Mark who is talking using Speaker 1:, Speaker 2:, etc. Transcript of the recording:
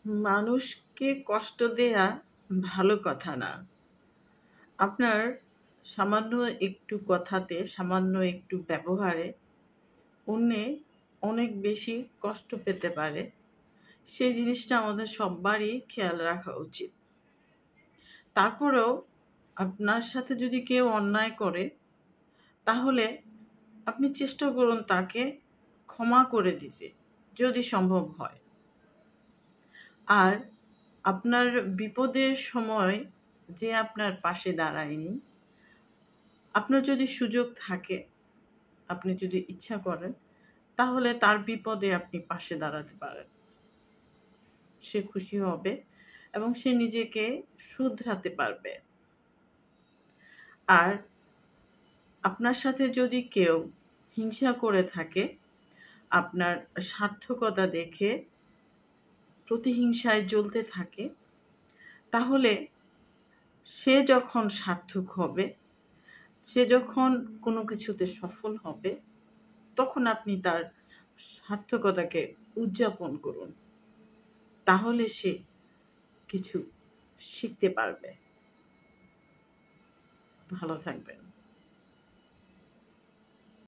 Speaker 1: মানুষকে কষ্ট দেয়া ভালো কথা না। আপনার সামান্য একটু কথাতে, সামান্য একটু ব্যবহারে অন্যে অনেক বেশি কষ্ট পেতে পারে। সেই জিনিসটা আমাদের সব্বারই খেয়াল রাখা উচিত। তারপরেও আপনার সাথে যদি কেউ অন্যায় করে, তাহলে আপনি চেষ্টা করুন তাকে ক্ষমা করে দিতে, যদি সম্ভব হয়। আর আপনার বিপদের সময় যে আপনার পাশে দাঁড়ায়নি, আপনার যদি সুযোগ থাকে, আপনি যদি ইচ্ছা করেন, তাহলে তার বিপদে আপনি পাশে দাঁড়াতে পারেন। সে খুশি হবে এবং সে নিজেকে শুধরাতে পারবে। আর আপনার সাথে যদি কেউ হিংসা করে থাকে, আপনার সার্থকতা দেখে প্রতিহিংসায় জ্বলতে থাকে, তাহলে সে যখন সার্থক হবে, সে যখন কোনো কিছুতে সফল হবে, তখন আপনি তার সার্থকতাকে উদযাপন করুন। তাহলে সে কিছু শিখতে পারবে। ভালো থাকবেন।